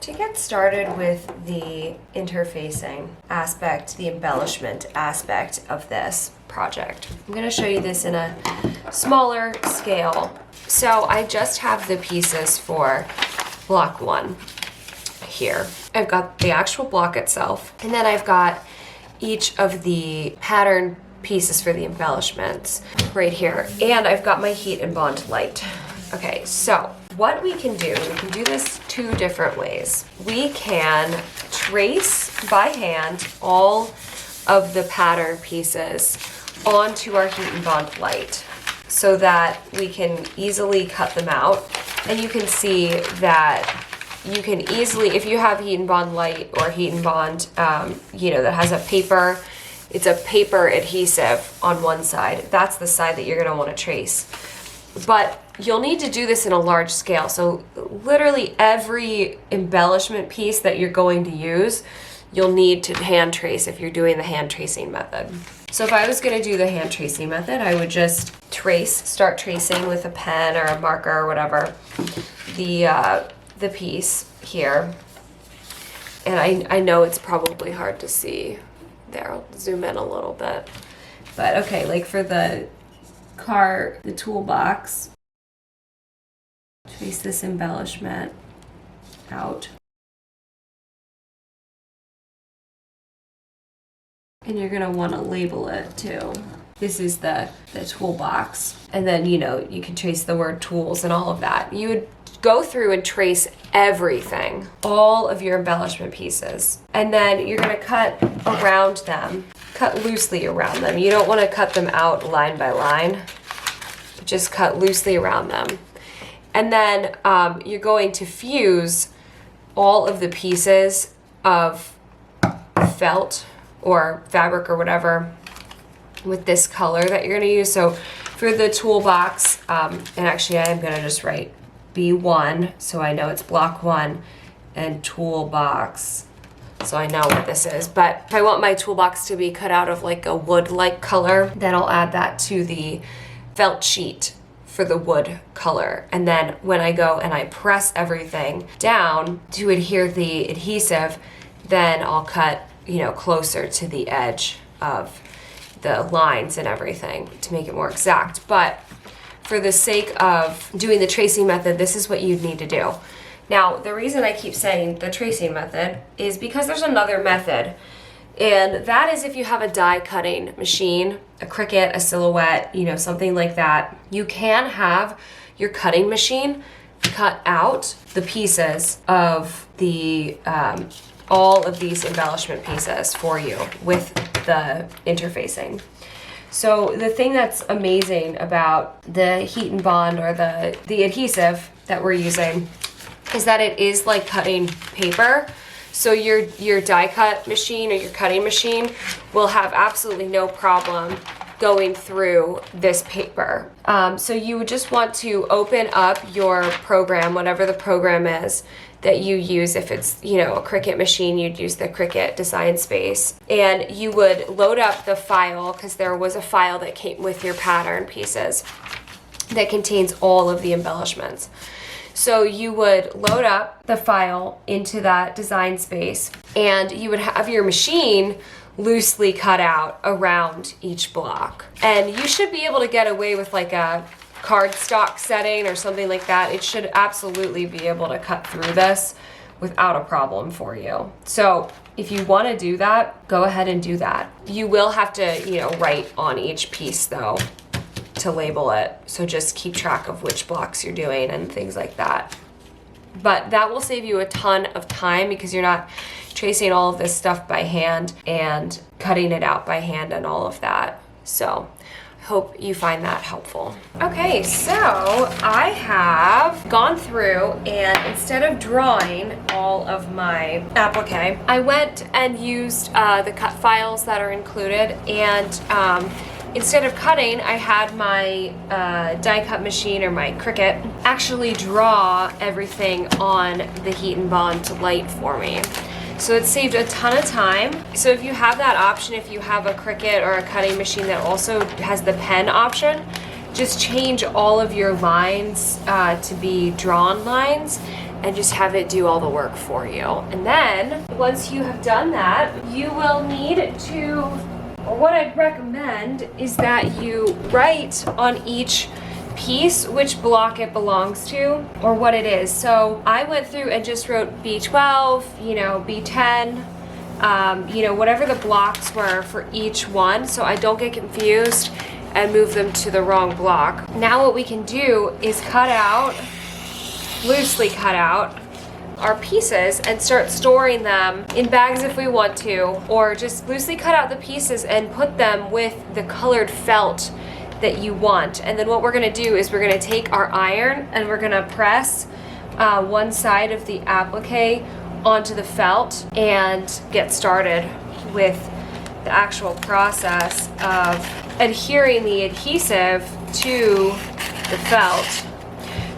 To get started with the interfacing aspect, the embellishment aspect of this project, I'm going to show you this in a smaller scale. So I just have the pieces for block 1 here. I've got the actual block itself, and then I've got each of the pattern pieces for the embellishments right here, and I've got my heat and bond light. Okay, so what we can do this 2 different ways. We can trace by hand all of the pattern pieces onto our heat and bond light so that we can easily cut them out. And you can see that you can easily, if you have heat and bond light or heat and bond, that has a paper, it's a paper adhesive on one side. That's the side that you're gonna wanna trace. But you'll need to do this in a large scale. So literally every embellishment piece that you're going to use, you'll need to hand trace if you're doing the hand tracing method. So if I was gonna do the hand tracing method, I would just start tracing with a pen or a marker or whatever, the piece here. And I know it's probably hard to see. There, I'll zoom in a little bit. But okay, like for the toolbox, trace this embellishment out. And you're gonna wanna label it too. This is the toolbox. And then, you can trace the word tools and all of that. You would go through and trace everything, all of your embellishment pieces. And then you're gonna cut around them, cut loosely around them. You don't wanna cut them out line by line, just cut loosely around them. And then you're going to fuse all of the pieces of felt or fabric or whatever with this color that you're gonna use. So for the toolbox, and actually I am gonna just write B1 so I know it's block 1 and toolbox so I know what this is. But if I want my toolbox to be cut out of like a wood-like color, then I'll add that to the felt sheet for the wood color. And then when I go and I press everything down to adhere the adhesive, then I'll cut, closer to the edge of the lines and everything to make it more exact. But for the sake of doing the tracing method, this is what you'd need to do. Now, the reason I keep saying the tracing method is because there's another method. And that is if you have a die cutting machine, a Cricut, a Silhouette, something like that, you can have your cutting machine cut out the pieces of the all of these embellishment pieces for you with the interfacing. So the thing that's amazing about the heat and bond or the adhesive that we're using is that it is like cutting paper. So your die cut machine or your cutting machine will have absolutely no problem going through this paper. So you would just want to open up your program, whatever the program is that you use. If it's, a Cricut machine, you'd use the Cricut Design Space. And you would load up the file, because there was a file that came with your pattern pieces that contains all of the embellishments. So you would load up the file into that design space, and you would have your machine loosely cut out around each block. And you should be able to get away with like a cardstock setting or something like that. It should absolutely be able to cut through this without a problem for you. So if you want to do that, go ahead and do that. You will have to, write on each piece though to label it. So just keep track of which blocks you're doing and things like that. But that will save you a ton of time because you're not tracing all of this stuff by hand and cutting it out by hand and all of that. So I hope you find that helpful. Okay, so I have gone through and instead of drawing all of my applique, I went and used the cut files that are included, and instead of cutting, I had my die cut machine or my Cricut actually draw everything on the heat and bond light for me. So it saved a ton of time. So if you have that option, if you have a Cricut or a cutting machine that also has the pen option, just change all of your lines to be drawn lines, and just have it do all the work for you. And then once you have done that, you will need to, or what I'd recommend is that you write on each piece which block it belongs to or what it is. So I went through and just wrote B12, B10, whatever the blocks were for each one, so I don't get confused and move them to the wrong block. Now what we can do is loosely cut out our pieces and start storing them in bags if we want to, or just loosely cut out the pieces and put them with the colored felt that you want. And then what we're gonna do is we're gonna take our iron and we're gonna press one side of the applique onto the felt and get started with the actual process of adhering the adhesive to the felt.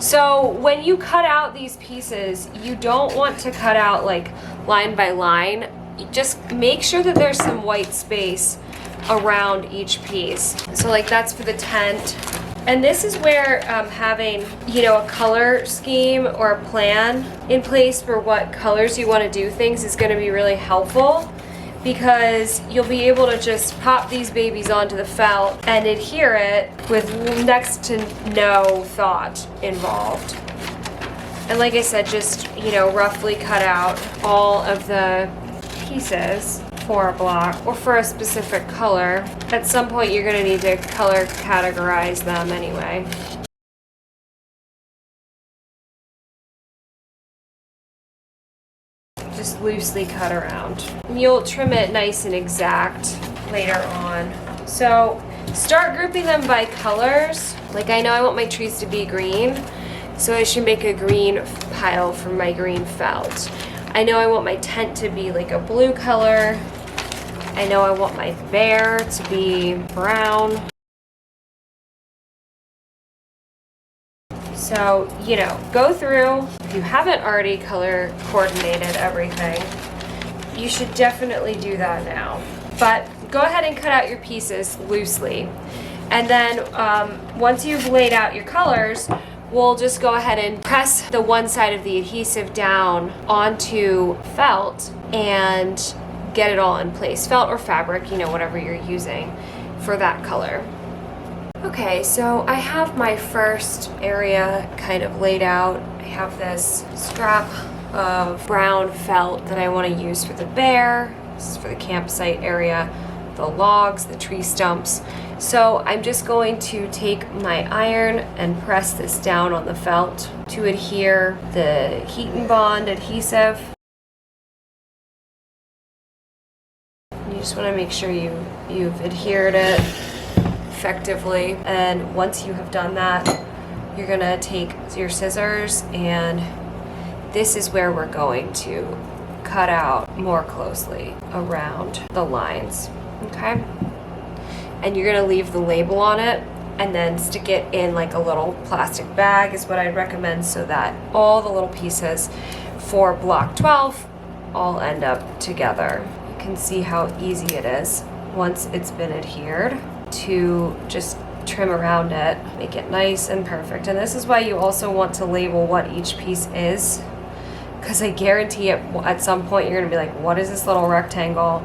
So when you cut out these pieces, you don't want to cut out like line by line. Just make sure that there's some white space around each piece. So like that's for the tent. And this is where having, a color scheme or a plan in place for what colors you want to do things is going to be really helpful, because you'll be able to just pop these babies onto the felt and adhere it with next to no thought involved. And like I said, just, roughly cut out all of the pieces for a block or for a specific color. At some point you're going to need to color categorize them anyway. Just loosely cut around. You'll trim it nice and exact later on. So start grouping them by colors. Like I know I want my trees to be green, so I should make a green pile for my green felt. I know I want my tent to be like a blue color. I know I want my bear to be brown. So, go through. If you haven't already color coordinated everything, you should definitely do that now. But go ahead and cut out your pieces loosely. And then once you've laid out your colors, we'll just go ahead and press the one side of the adhesive down onto felt and get it all in place. Felt or fabric, whatever you're using for that color. Okay, so I have my first area kind of laid out. I have this scrap of brown felt that I want to use for the bear. This is for the campsite area, the logs, the tree stumps. So I'm just going to take my iron and press this down on the felt to adhere the heat and bond adhesive. You just want to make sure you've adhered it effectively. And once you have done that, you're gonna take your scissors, and this is where we're going to cut out more closely around the lines, okay? And you're gonna leave the label on it and then stick it in like a little plastic bag is what I'd recommend, so that all the little pieces for block 12 all end up together. You can see how easy it is once it's been adhered to just trim around it, make it nice and perfect. And this is why you also want to label what each piece is, because I guarantee at some point you're gonna be like, what is this little rectangle?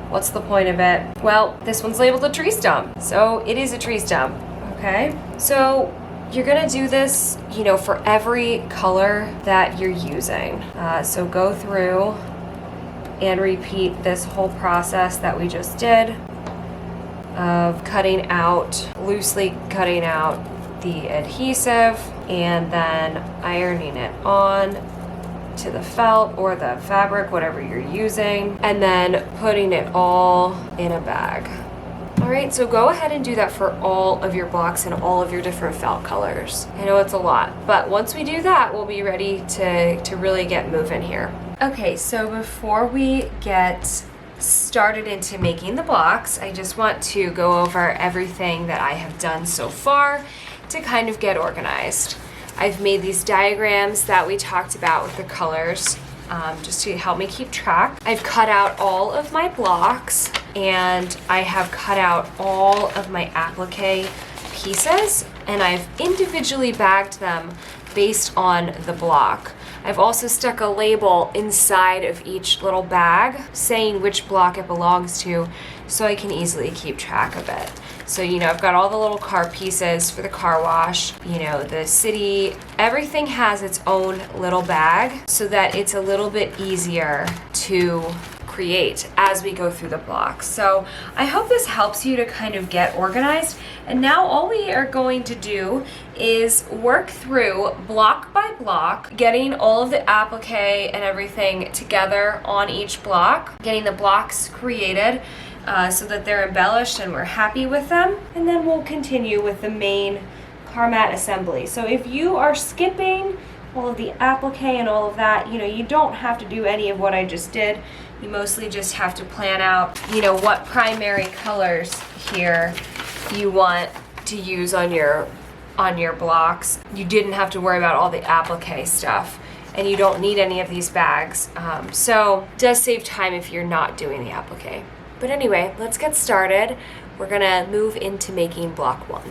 What's the point of it? Well, this one's labeled a tree stump, so it is a tree stump, okay? So you're gonna do this, for every color that you're using. So go through and repeat this whole process that we just did of loosely cutting out the adhesive and then ironing it on to the felt or the fabric, whatever you're using, and then putting it all in a bag. All right, so go ahead and do that for all of your blocks and all of your different felt colors. I know it's a lot, but once we do that, we'll be ready to really get moving here. Okay, so before we get started into making the blocks, I just want to go over everything that I have done so far to kind of get organized. I've made these diagrams that we talked about with the colors, just to help me keep track. I've cut out all of my blocks, and I have cut out all of my applique pieces, and I've individually bagged them based on the block. I've also stuck a label inside of each little bag saying which block it belongs to so I can easily keep track of it. So, I've got all the little car pieces for the car wash, the city, everything has its own little bag so that it's a little bit easier to create as we go through the blocks. So I hope this helps you to kind of get organized. And now all we are going to do is work through block by block, getting all of the applique and everything together on each block, getting the blocks created so that they're embellished and we're happy with them. And then we'll continue with the main car mat assembly. So if you are skipping all of the applique and all of that, you don't have to do any of what I just did. You mostly just have to plan out, what primary colors here you want to use on your blocks. You didn't have to worry about all the applique stuff, and you don't need any of these bags. So it does save time if you're not doing the applique. But anyway, let's get started. We're gonna move into making block 1.